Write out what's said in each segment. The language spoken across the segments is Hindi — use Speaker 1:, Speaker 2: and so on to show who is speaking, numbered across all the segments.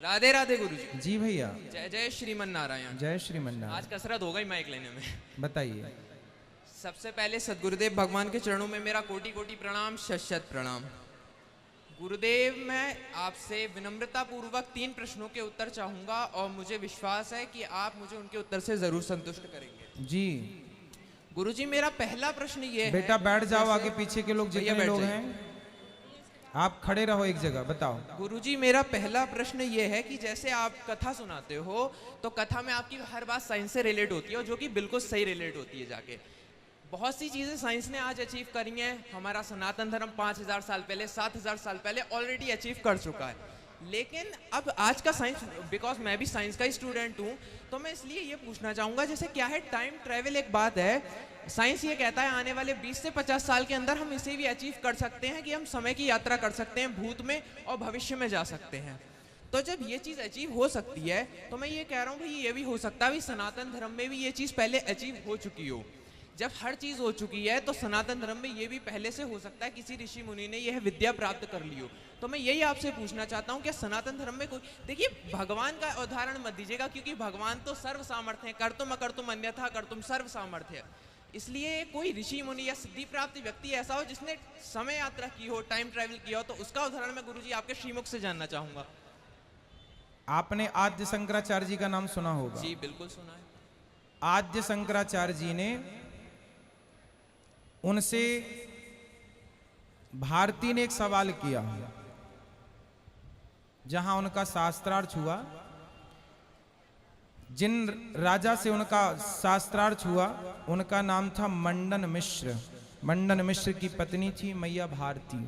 Speaker 1: राधे राधे गुरुजी।
Speaker 2: जी भैया।
Speaker 1: जय जय श्रीमन नारायण।
Speaker 2: जय श्रीमन
Speaker 1: आज
Speaker 2: नारायण।
Speaker 1: कसरत हो गई माइक लेने में।
Speaker 2: बताइए।
Speaker 1: सबसे पहले सदगुरुदेव भगवान के चरणों में मेरा कोटि कोटि प्रणाम, शत शत प्रणाम। गुरुदेव, मैं आपसे विनम्रता पूर्वक 3 प्रश्नों के उत्तर चाहूंगा और मुझे विश्वास है कि आप मुझे उनके उत्तर से जरूर संतुष्ट करेंगे।
Speaker 2: जी
Speaker 1: गुरुजी, मेरा पहला प्रश्न ये है।
Speaker 2: बेटा बैठ जाओ, आगे पीछे के लोग
Speaker 1: भैया
Speaker 2: जितने
Speaker 1: बैठ
Speaker 2: लोग
Speaker 1: जाइए।
Speaker 2: हैं आप खड़े रहो एक जगह। बताओ।
Speaker 1: गुरुजी, मेरा पहला प्रश्न ये है कि जैसे आप कथा सुनाते हो तो कथा में आपकी हर बात साइंस से रिलेट होती है और जो कि बिल्कुल सही रिलेट होती है। जाके बहुत सी चीज़ें साइंस ने आज अचीव करी हैं। हमारा सनातन धर्म 5000 साल पहले, 7000 साल पहले ऑलरेडी अचीव कर चुका है। लेकिन अब आज का साइंस, बिकॉज मैं भी साइंस का ही स्टूडेंट हूँ, तो मैं इसलिए ये पूछना चाहूँगा, जैसे क्या है टाइम ट्रैवल एक बात है। साइंस ये कहता है आने वाले 20 से 50 साल के अंदर हम इसे भी अचीव कर सकते हैं कि हम समय की यात्रा कर सकते हैं, भूत में और भविष्य में जा सकते हैं। तो जब ये चीज़ अचीव हो सकती है तो मैं ये कह रहा हूँ भाई ये भी हो सकता है सनातन धर्म में भी ये चीज़ पहले अचीव हो चुकी हो। जब हर चीज़ हो चुकी है तो सनातन धर्म में ये भी पहले से हो सकता है किसी ऋषि मुनि ने यह विद्या प्राप्त कर ली हो। तो मैं यही आपसे पूछना चाहता हूँ, क्या सनातन धर्म में कोई, देखिए भगवान का उदाहरण मत दीजिएगा क्योंकि भगवान तो सर्व सामर्थ्य है, कर्तुम अकर्तुम अन्यथा कर्तुम सर्व सामर्थ्य। इसलिए कोई ऋषि मुनि या सिद्धि प्राप्त व्यक्ति ऐसा हो जिसने समय यात्रा की हो, टाइम ट्रैवल किया हो, तो उसका उदाहरण मैं गुरुजी आपके श्रीमुख से जानना चाहूंगा।
Speaker 2: आपने आद्य शंकराचार्य जी का नाम सुना होगा।
Speaker 1: जी बिल्कुल सुना है।
Speaker 2: आद्य शंकराचार्य जी ने, उनसे भारती ने एक सवाल किया जहां उनका शास्त्रार्थ हुआ। जिन राजा से उनका शास्त्रार्थ हुआ उनका नाम था मंडन मिश्र। मंडन मिश्र की पत्नी थी मैया भारती।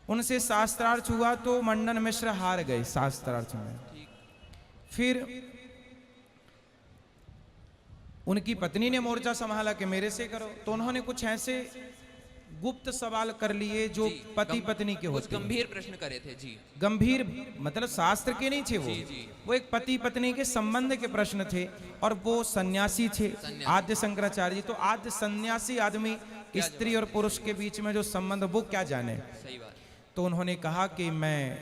Speaker 2: उनसे शास्त्रार्थ हुआ तो मंडन मिश्र हार गए शास्त्रार्थ में। फिर उनकी पत्नी ने मोर्चा संभाला कि मेरे से करो, तो उन्होंने कुछ ऐसे गुप्त सवाल कर लिए जो पति पत्नी के होते।
Speaker 1: गंभीर प्रश्न करे थे। जी
Speaker 2: गंभीर मतलब शास्त्र के नहीं थे वो।
Speaker 1: जी।
Speaker 2: वो एक पति पत्नी के संबंध के प्रश्न थे और वो सन्यासी थे आद्य शंकराचार्य जी। तो आद्य सन्यासी आदमी स्त्री और पुरुष के बीच में जो संबंध वो क्या जाने।
Speaker 1: सही बात।
Speaker 2: तो उन्होंने कहा कि मैं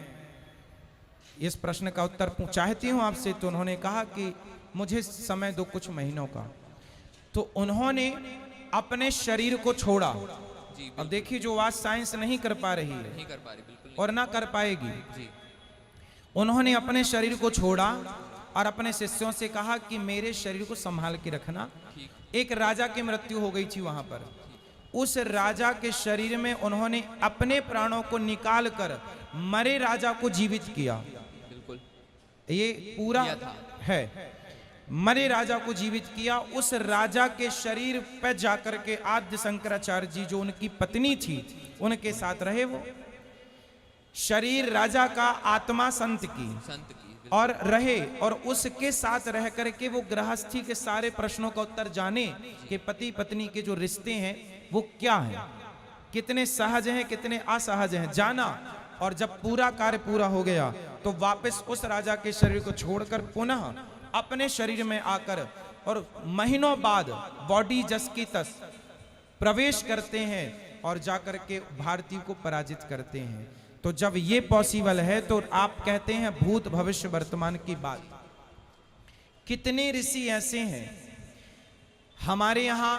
Speaker 2: इस प्रश्न का उत्तर चाहती हूं आपसे। तो उन्होंने कहा कि मुझे समय दो कुछ महीनों का। तो उन्होंने अपने शरीर को छोड़ा। अब देखिए जो आज साइंस नहीं कर पा रही है,
Speaker 1: नहीं कर पा रही, बिल्कुल
Speaker 2: और ना कर पाएगी।
Speaker 1: जी।
Speaker 2: उन्होंने अपने शरीर को छोड़ा और अपने शिष्यों से कहा कि मेरे शरीर को संभाल के रखना। एक राजा की मृत्यु हो गई थी वहां पर। उस राजा के शरीर में उन्होंने अपने प्राणों को निकाल कर मरे राजा को जीवित किया।
Speaker 1: बिल्कुल
Speaker 2: ये पूरा है। मरे राजा को जीवित किया। उस राजा के शरीर पर जाकर के आद्य शंकराचार्य जी जो उनकी पत्नी थी उनके साथ रहे। वो शरीर राजा का, आत्मा संत की और रहे, और उसके साथ रह करके वो गृहस्थी के सारे प्रश्नों का उत्तर जाने कि पति पत्नी के जो रिश्ते हैं वो क्या हैं, कितने सहज हैं कितने असहज हैं, जाना। और जब पूरा कार्य पूरा हो गया तो वापस उस राजा के शरीर को छोड़कर पुनः अपने शरीर में आकर और महीनों बाद बॉडी जस की तस प्रवेश करते हैं और जाकर के भारती को पराजित करते हैं। तो जब ये पॉसिबल है तो आप कहते हैं भूत भविष्य वर्तमान की बात। कितने ऋषि ऐसे हैं हमारे यहां,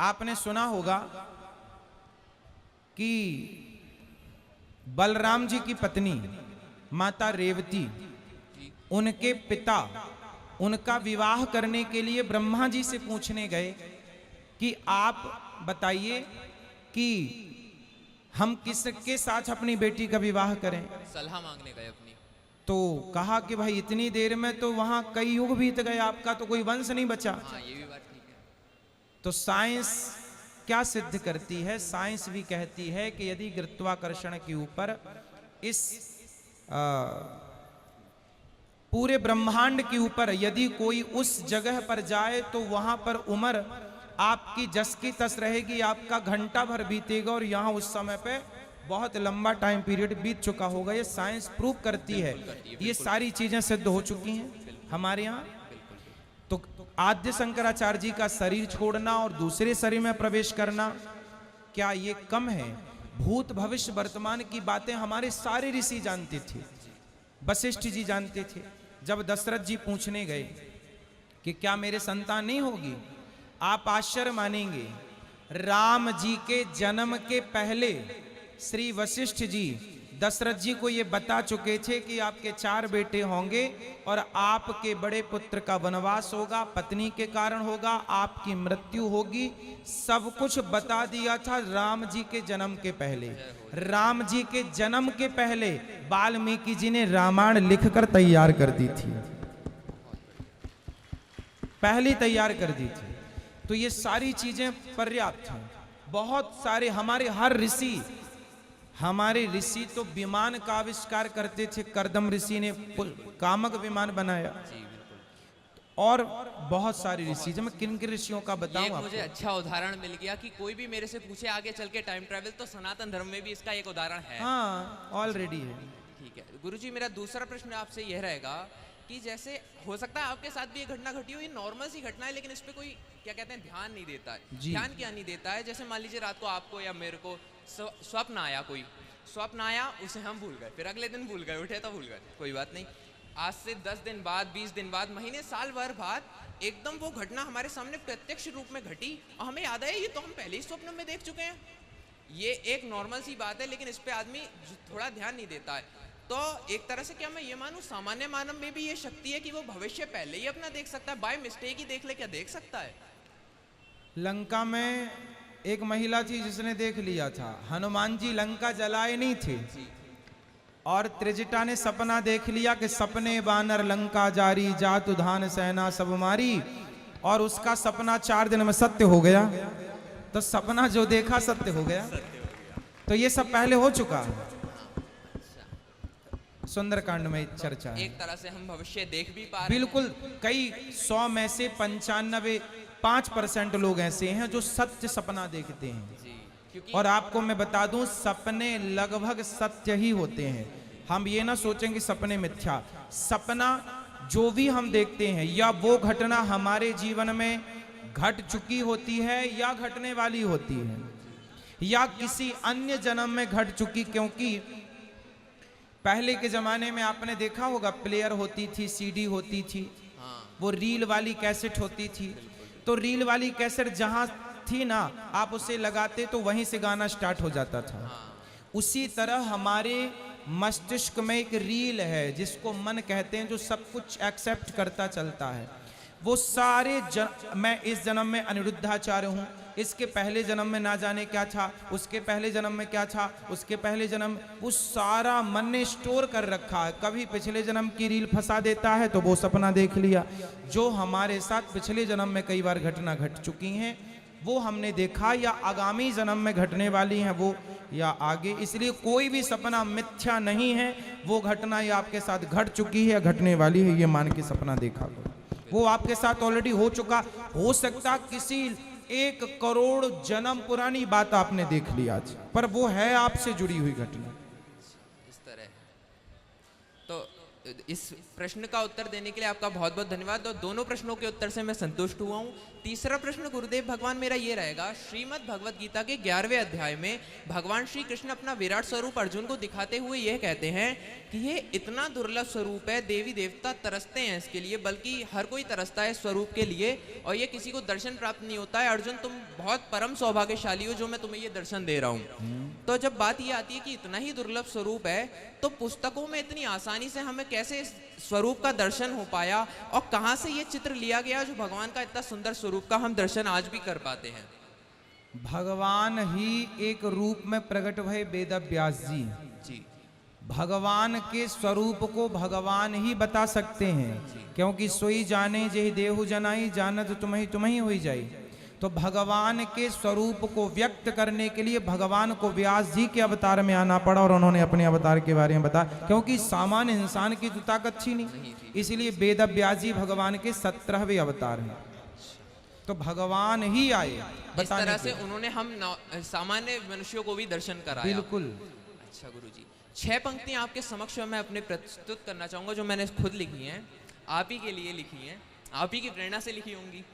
Speaker 2: आपने सुना होगा कि बलराम जी की पत्नी माता रेवती, उनके पिता उनका विवाह करने के लिए ब्रह्मा जी से पूछने गए कि आप बताइए कि हम किसके साथ अपनी बेटी का विवाह करें।
Speaker 1: सलाह मांगने गए अपनी।
Speaker 2: तो कहा कि भाई इतनी देर में तो वहां कई युग बीत गए, आपका तो कोई वंश नहीं बचा।
Speaker 1: हाँ, ये भी बात ठीक है।
Speaker 2: तो साइंस क्या सिद्ध करती है? साइंस भी कहती है कि यदि गुरुत्वाकर्षण के ऊपर इस पूरे ब्रह्मांड के ऊपर यदि कोई उस जगह पर जाए तो वहां पर उम्र आपकी जस की तस रहेगी, आपका घंटा भर बीतेगा और यहाँ उस समय पे बहुत लंबा टाइम पीरियड बीत चुका होगा। ये साइंस प्रूव करती है। ये सारी चीजें सिद्ध हो चुकी हैं हमारे यहाँ। तो आद्य शंकराचार्य जी का शरीर छोड़ना और दूसरे शरीर में प्रवेश करना, क्या ये कम है? भूत भविष्य वर्तमान की बातें हमारे सारे ऋषि जानते थे। वशिष्ठ जी जानते थे। जब दशरथ जी पूछने गए कि क्या मेरे संतान नहीं होगी, आप आश्चर्य मानेंगे, राम जी के जन्म के पहले श्री वशिष्ठ जी दशरथ जी को ये बता चुके थे कि आपके 4 बेटे होंगे और आपके बड़े पुत्र का वनवास होगा, पत्नी के कारण होगा, आपकी मृत्यु होगी। सब कुछ बता दिया था राम जी के जन्म के पहले। राम जी के जन्म के पहले वाल्मीकि जी ने रामायण लिखकर तैयार कर दी थी, पहले तैयार कर दी थी। तो ये सारी चीजें पर्याप्त हैं। बहुत सारे हमारे ऋषि तो विमान का आविष्कार करते थे। कर्दम ऋषि ने कामक विमान बनाया और बहुत सारे ऋषि। जब मैं किन किन ऋषियों का बताऊं आपको।
Speaker 1: मुझे अच्छा उदाहरण मिल गया कि कोई भी मेरे से पूछे आगे चल के टाइम ट्रैवल, तो सनातन धर्म में भी इसका एक उदाहरण है।
Speaker 2: हाँ, ऑलरेडी है।
Speaker 1: ठीक है गुरुजी, मेरा दूसरा प्रश्न आपसे यह रहेगा कि जैसे हो सकता है आपके साथ भी ये घटना घटी हो, ये नॉर्मल सी घटना है, लेकिन इस पे कोई क्या कहते हैं ध्यान नहीं देता है। ध्यान क्या नहीं देता है? जैसे मान लीजिए रात को आपको या मेरे को स्वप्न आया, उसे हम भूल गए, फिर अगले दिन भूल गए, उठे तो भूल गए, कोई बात नहीं। आज से 10 दिन बाद, 20 दिन बाद, महीने साल भर बाद एकदम वो घटना हमारे सामने प्रत्यक्ष रूप में घटी और हमें याद आया ये तो हम पहले ही स्वप्न में देख चुके हैं। ये एक नॉर्मल सी बात है, लेकिन इस पे आदमी थोड़ा ध्यान नहीं देता है। तो एक तरह से क्या मैं ये मानूं, सामान्य मानव में भी ये शक्ति है कि वो भविष्य पहले ही अपना देख सकता है, बाय मिस्टेक ही देख ले, क्या देख सकता है?
Speaker 2: लंका में एक महिला थी जिसने देख लिया था। हनुमान जी लंका जलाए नहीं थे और त्रिजटा ने सपना देख लिया कि सपने बानर लंका जारी, जातु धान सेना सब मारी, और उसका सपना 4 दिन में सत्य हो गया। तो सपना जो देखा सत्य हो गया। तो ये सब पहले हो चुका। सुंदरकांड में चर्चा है।
Speaker 1: एक तरह से हम भविष्य देख भी पा रहे हैं।
Speaker 2: बिल्कुल। कई 100 में से 95-5% लोग ऐसे हैं जो सत्य सपना देखते हैं। और आपको मैं बता दूं, सपने लगभग सत्य ही होते हैं। हम ये ना सोचेंगे सपने मिथ्या। सपना जो भी हम देखते हैं, या वो घटना हमारे जीवन में घट चुकी होती है या घटने वाली होती है, या किसी अन्य जन्म में घट चुकी। क्योंकि पहले के जमाने में आपने देखा होगा, प्लेयर होती थी, सीडी होती थी, वो रील वाली कैसेट होती थी। तो रील वाली कैसेट जहां थी ना, आप उसे लगाते तो वहीं से गाना स्टार्ट हो जाता था। उसी तरह हमारे मस्तिष्क में एक रील है जिसको मन कहते हैं, जो सब कुछ एक्सेप्ट करता चलता है। वो सारे मैं इस जन्म में अनिरुद्धाचार्य हूँ, इसके पहले जन्म में ना जाने क्या था, उसके पहले जन्म में क्या था, उसके पहले जन्म, वो सारा मन ने स्टोर कर रखा है। कभी पिछले जन्म की रील फंसा देता है तो वो सपना देख लिया। जो हमारे साथ पिछले जन्म में कई बार घटना घट चुकी हैं वो हमने देखा, या आगामी जन्म में घटने वाली हैं वो, या आगे। इसलिए कोई भी सपना मिथ्या नहीं है। वो घटना या आपके साथ घट चुकी है या घटने वाली है, ये मान के सपना देखा, वो आपके साथ ऑलरेडी हो चुका। हो सकता किसी 1 करोड़ जन्म पुरानी बात आपने देख ली आज, पर वो है आपसे जुड़ी हुई घटना।
Speaker 1: इस तरह तो इस प्रश्न का उत्तर देने के लिए आपका बहुत बहुत धन्यवाद। और दोनों प्रश्नों के उत्तर से मैं संतुष्ट हुआ हूँ। तीसरा प्रश्न गुरुदेव भगवान मेरा ये रहेगा, श्रीमद् भगवत गीता के 11वें अध्याय में भगवान श्री कृष्ण अपना विराट स्वरूप अर्जुन को दिखाते हुए यह कहते हैं कि ये इतना दुर्लभ स्वरूप है, देवी देवता तरसते हैं इसके लिए, बल्कि हर कोई तरसता है स्वरूप के लिए, और ये किसी को दर्शन प्राप्त नहीं होता है। अर्जुन तुम बहुत परम सौभाग्यशाली हो जो मैं तुम्हें ये दर्शन दे रहा हूँ। तो जब बात ये आती है कि इतना ही दुर्लभ स्वरूप है, तो पुस्तकों में इतनी आसानी से हमें कैसे स्वरूप का दर्शन हो पाया, और कहां से ये चित्र लिया गया जो भगवान का इतना सुंदर स्वरूप का हम दर्शन आज भी कर पाते हैं?
Speaker 2: भगवान ही एक रूप में प्रकट भय वेद व्यास जी। भगवान के स्वरूप को भगवान ही बता सकते हैं, क्योंकि सोई जाने जेहि देहु जनाई, जानत तुम्हें हुई जाई। तो भगवान के स्वरूप को व्यक्त करने के लिए भगवान को व्यास जी के अवतार में आना पड़ा, और उन्होंने अपने अवतार के बारे में बताया, क्योंकि सामान्य इंसान की तो ताकत थी नहीं। इसलिए वेद व्यास जी भगवान के 17वें अवतार हैं। तो भगवान ही आए
Speaker 1: इस तरह से उन्होंने हम सामान्य मनुष्यों को भी दर्शन कराया।
Speaker 2: बिल्कुल।
Speaker 1: अच्छा गुरुजी, 6 पंक्तियां आपके समक्ष मैं अपने प्रस्तुत करना चाहूंगा, जो मैंने खुद लिखी हैं, आप ही के लिए लिखी हैं, आप ही की प्रेरणा से लिखी होंगी।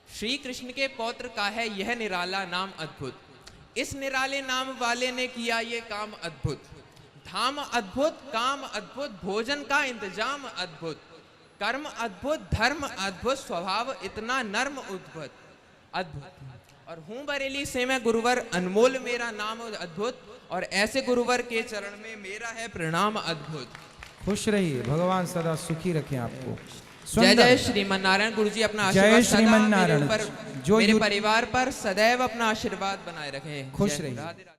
Speaker 1: श्री कृष्ण के पौत्र का है यह निराला नाम अद्भुत, इस निराले नाम वाले ने किया ये काम अद्भुत, धाम अद्भुत, काम अद्भुत, भोजन का इंतजाम अद्भुत, कर्म अद्भुत, धर्म अद्भुत, स्वभाव इतना नर्म उद्भुत अद्भुत। और हूं बरेली से मैं गुरुवर, अनमोल मेरा नाम अद्भुत, और ऐसे गुरुवर के चरण में मेरा है प्रणाम अद्भुत।
Speaker 2: खुश रहिए, भगवान सदा सुखी रखें आपको।
Speaker 1: जय जय श्रीमन नारायण। गुरु जी अपना आशीर्वाद सदा
Speaker 2: श्रीमन नारायण।
Speaker 1: मेरे ऊपर, मेरे परिवार पर सदैव अपना आशीर्वाद बनाए रखें।
Speaker 2: खुश
Speaker 1: जय
Speaker 2: रहिए।
Speaker 1: राधे राधे।